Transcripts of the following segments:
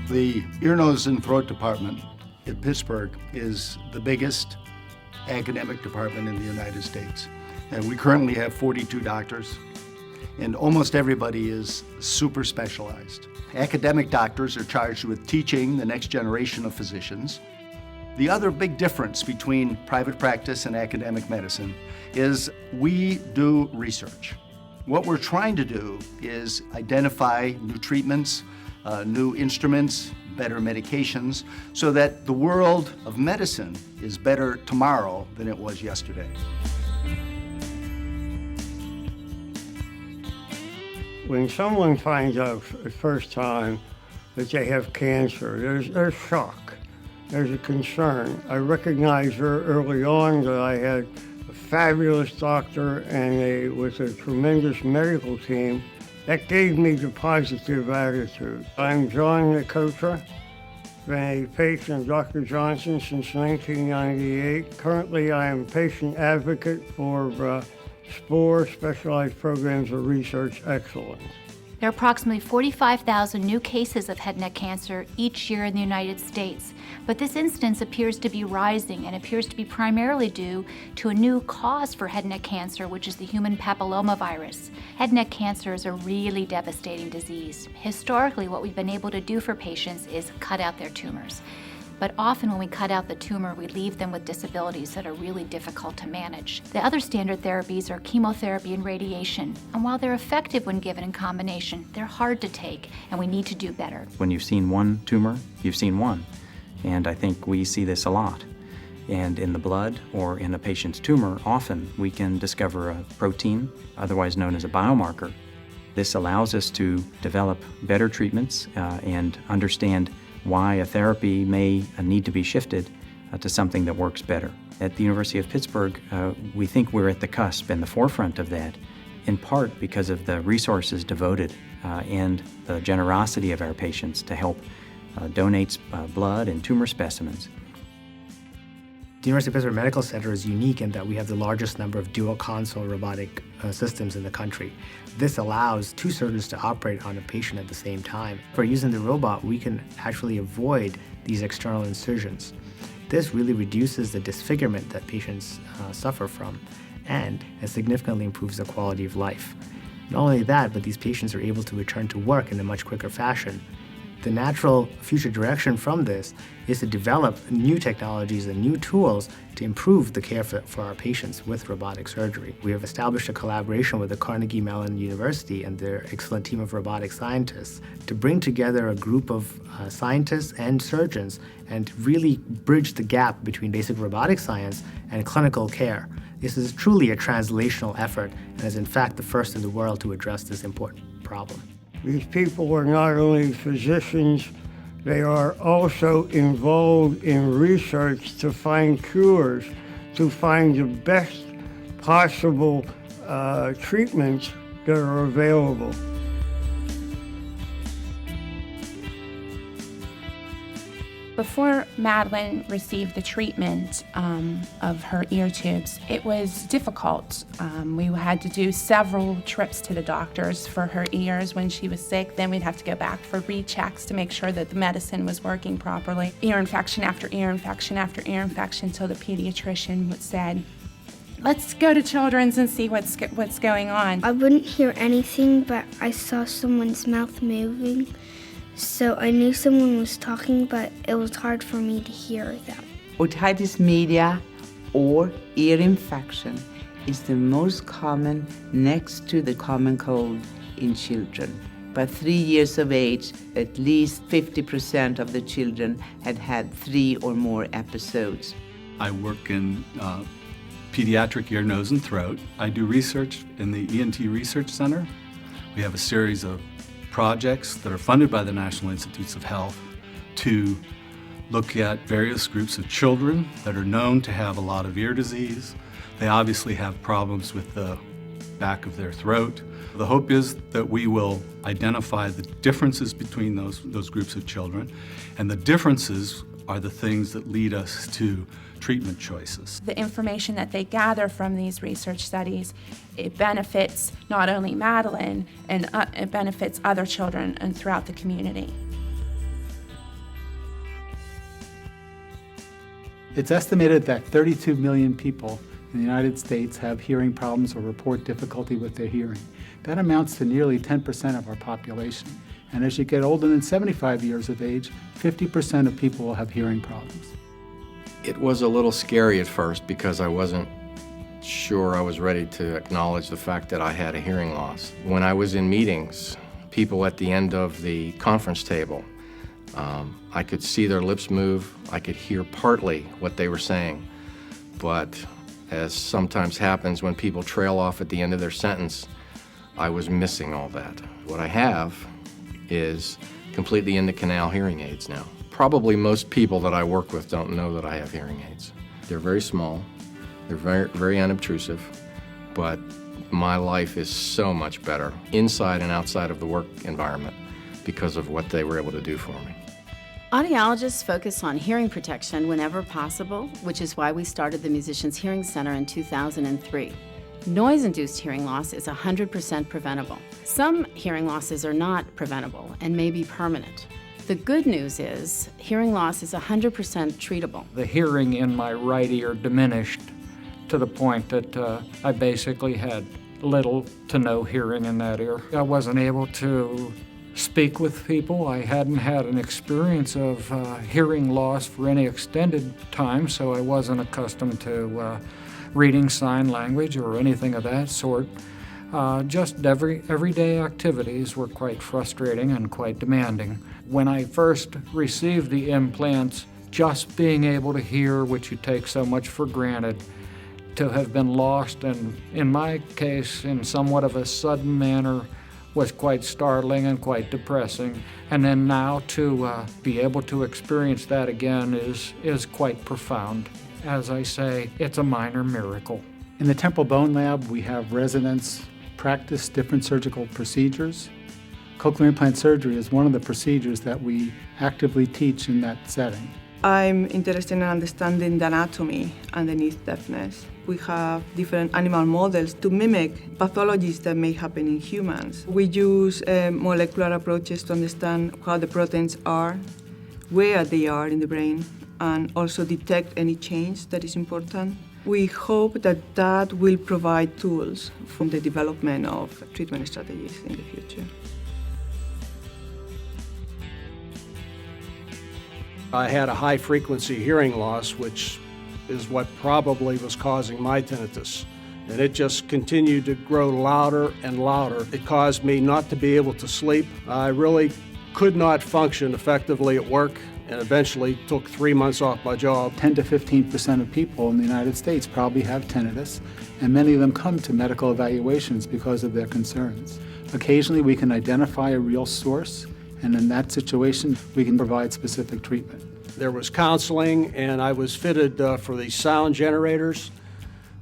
The ear, nose, and throat department at Pittsburgh is the biggest academic department in the United States. And we currently have 42 doctors, and almost everybody is super specialized. Academic doctors are charged with teaching the next generation of physicians. The other big difference between private practice and academic medicine is we do research. What we're trying to do is identify new treatments, new instruments, better medications, so that the world of medicine is better tomorrow than it was yesterday. When someone finds out the first time that they have cancer, there's shock, there's a concern. I recognized her early on that I had a fabulous doctor and with a tremendous medical team that gave me the positive attitude. I'm John Nicotra, been a patient of Dr. Johnson since 1998. Currently, I am patient advocate for SPORE, Specialized Programs of Research Excellence. There are approximately 45,000 new cases of head and neck cancer each year in the United States, but this incidence appears to be rising and appears to be primarily due to a new cause for head and neck cancer, which is the human papillomavirus. Head and neck cancer is a really devastating disease. Historically, what we've been able to do for patients is cut out their tumors. But often when we cut out the tumor, we leave them with disabilities that are really difficult to manage. The other standard therapies are chemotherapy and radiation. And while they're effective when given in combination, they're hard to take, and we need to do better. When you've seen one tumor, you've seen one. And I think we see this a lot. And in the blood or in a patient's tumor, often we can discover a protein, otherwise known as a biomarker. This allows us to develop better treatments and understand why a therapy may need to be shifted to something that works better. At the University of Pittsburgh, we think we're at the cusp and the forefront of that, in part because of the resources devoted and the generosity of our patients to help donate blood and tumor specimens. The University of Pittsburgh Medical Center is unique in that we have the largest number of dual console robotic systems in the country. This allows two surgeons to operate on a patient at the same time. For using the robot, we can actually avoid these external incisions. This really reduces the disfigurement that patients suffer from, and it significantly improves the quality of life. Not only that, but these patients are able to return to work in a much quicker fashion. The natural future direction from this is to develop new technologies and new tools to improve the care for our patients with robotic surgery. We have established a collaboration with the Carnegie Mellon University and their excellent team of robotic scientists to bring together a group of scientists and surgeons and really bridge the gap between basic robotic science and clinical care. This is truly a translational effort and is in fact the first in the world to address this important problem. These people are not only physicians, they are also involved in research to find cures, to find the best possible treatments that are available. Before Madeline received the treatment of her ear tubes, it was difficult. We had to do several trips to the doctors for her ears when she was sick. Then we'd have to go back for rechecks to make sure that the medicine was working properly. Ear infection after ear infection after ear infection until the pediatrician said, "Let's go to Children's and see what's going on." I wouldn't hear anything, but I saw someone's mouth moving. So I knew someone was talking, but it was hard for me to hear them. Otitis media or ear infection is the most common next to the common cold in children. By 3 years of age, at least 50% of the children had had 3 or more episodes. I work in pediatric ear, nose, and throat. I do research in the ENT Research Center. We have a series of projects that are funded by the National Institutes of Health to look at various groups of children that are known to have a lot of ear disease. They obviously have problems with the back of their throat. The hope is that we will identify the differences between those groups of children, and the differences are the things that lead us to treatment choices. The information that they gather from these research studies, it benefits not only Madeline, and it benefits other children and throughout the community. It's estimated that 32 million people in the United States have hearing problems or report difficulty with their hearing. That amounts to nearly 10% of our population. And as you get older than 75 years of age, 50% of people will have hearing problems. It was a little scary at first because I wasn't sure I was ready to acknowledge the fact that I had a hearing loss. When I was in meetings, people at the end of the conference table, I could see their lips move. I could hear partly what they were saying. But as sometimes happens when people trail off at the end of their sentence, I was missing all that. What I have is completely into canal hearing aids now. Probably most people that I work with don't know that I have hearing aids. They're very small, they're very, very unobtrusive, but my life is so much better inside and outside of the work environment because of what they were able to do for me. Audiologists focus on hearing protection whenever possible, which is why we started the Musicians Hearing Center in 2003. Noise-induced hearing loss is 100% preventable. Some hearing losses are not preventable and may be permanent. The good news is hearing loss is 100% treatable. The hearing in my right ear diminished to the point that I basically had little to no hearing in that ear. I wasn't able to speak with people. I hadn't had an experience of hearing loss for any extended time, so I wasn't accustomed to reading sign language or anything of that sort. Just everyday activities were quite frustrating and quite demanding. When I first received the implants, just being able to hear, which you take so much for granted, to have been lost, and in my case, in somewhat of a sudden manner, was quite startling and quite depressing. And then now to be able to experience that again is quite profound. As I say, it's a minor miracle. In the Temple Bone Lab, we have residents practice different surgical procedures. Cochlear implant surgery is one of the procedures that we actively teach in that setting. I'm interested in understanding the anatomy underneath deafness. We have different animal models to mimic pathologies that may happen in humans. We use molecular approaches to understand how the proteins are, where they are in the brain, and also detect any change that is important. We hope that that will provide tools for the development of treatment strategies in the future. I had a high-frequency hearing loss, which is what probably was causing my tinnitus. And it just continued to grow louder and louder. It caused me not to be able to sleep. I really could not function effectively at work, and eventually took 3 months off my job. 10 to 15% of people in the United States probably have tinnitus, and many of them come to medical evaluations because of their concerns. Occasionally we can identify a real source, and in that situation we can provide specific treatment. There was counseling, and I was fitted for these sound generators,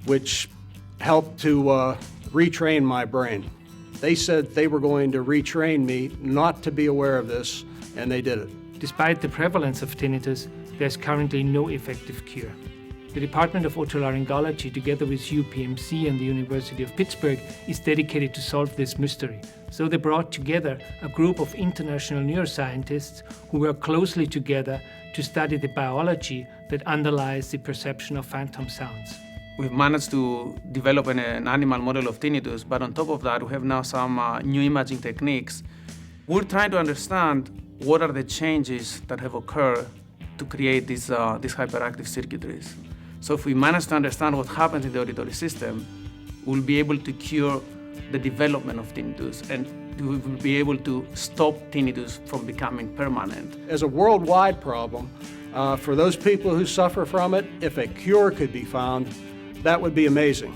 which helped to retrain my brain. They said they were going to retrain me not to be aware of this, and they did it. Despite the prevalence of tinnitus, there's currently no effective cure. The Department of Otolaryngology, together with UPMC and the University of Pittsburgh, is dedicated to solve this mystery. So they brought together a group of international neuroscientists who work closely together to study the biology that underlies the perception of phantom sounds. We've managed to develop an animal model of tinnitus, but on top of that, we have now some new imaging techniques. We're trying to understand what are the changes that have occurred to create these hyperactive circuitries. So if we manage to understand what happens in the auditory system, we'll be able to cure the development of tinnitus, and we will be able to stop tinnitus from becoming permanent. As a worldwide problem, for those people who suffer from it, if a cure could be found, that would be amazing.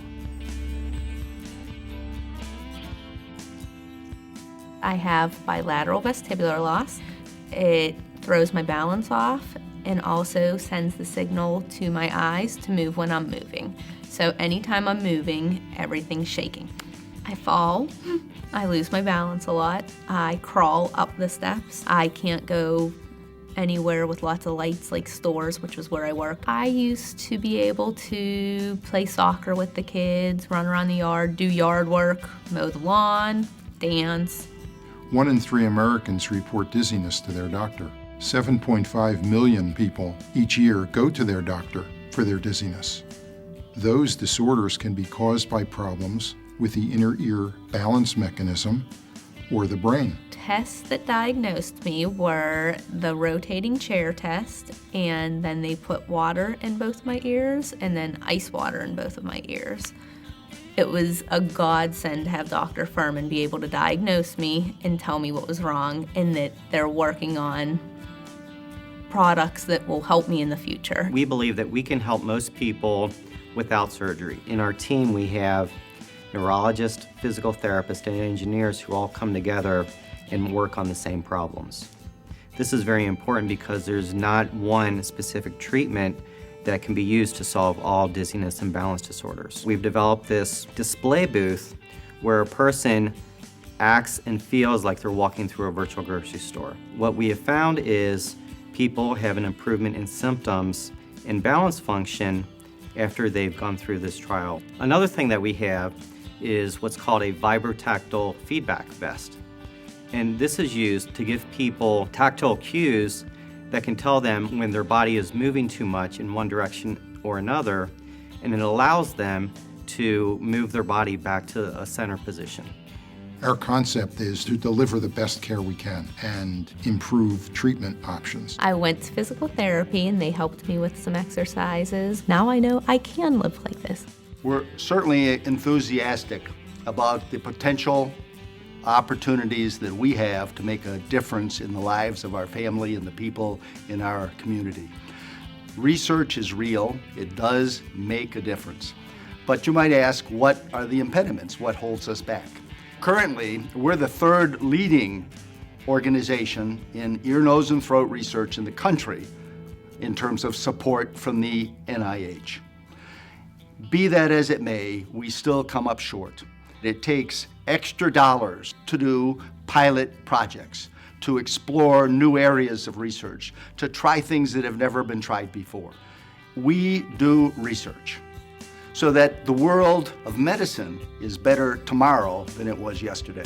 I have bilateral vestibular loss. It throws my balance off and also sends the signal to my eyes to move when I'm moving. So anytime I'm moving, everything's shaking. I fall, I lose my balance a lot, I crawl up the steps, I can't go anywhere with lots of lights like stores, which was where I work. I used to be able to play soccer with the kids, run around the yard, do yard work, mow the lawn, dance. 1 in 3 Americans report dizziness to their doctor. 7.5 million people each year go to their doctor for their dizziness. Those disorders can be caused by problems with the inner ear balance mechanism or the brain. Tests that diagnosed me were the rotating chair test, and then they put water in both my ears and then ice water in both of my ears. It was a godsend to have Dr. Furman be able to diagnose me and tell me what was wrong, and that they're working on products that will help me in the future. We believe that we can help most people without surgery. In our team, we have neurologists, physical therapists, and engineers who all come together and work on the same problems. This is very important because there's not one specific treatment that can be used to solve all dizziness and balance disorders. We've developed this display booth where a person acts and feels like they're walking through a virtual grocery store. What we have found is people have an improvement in symptoms and balance function after they've gone through this trial. Another thing that we have is what's called a vibrotactile feedback vest. And this is used to give people tactile cues that can tell them when their body is moving too much in one direction or another, and it allows them to move their body back to a center position. Our concept is to deliver the best care we can and improve treatment options. I went to physical therapy and they helped me with some exercises. Now I know I can live like this. We're certainly enthusiastic about the potential opportunities that we have to make a difference in the lives of our family and the people in our community. Research is real. It does make a difference. But you might ask, what are the impediments? What holds us back? Currently, we're the third leading organization in ear, nose, and throat research in the country in terms of support from the NIH. Be that as it may, we still come up short. It takes extra dollars to do pilot projects, to explore new areas of research, to try things that have never been tried before. We do research so that the world of medicine is better tomorrow than it was yesterday.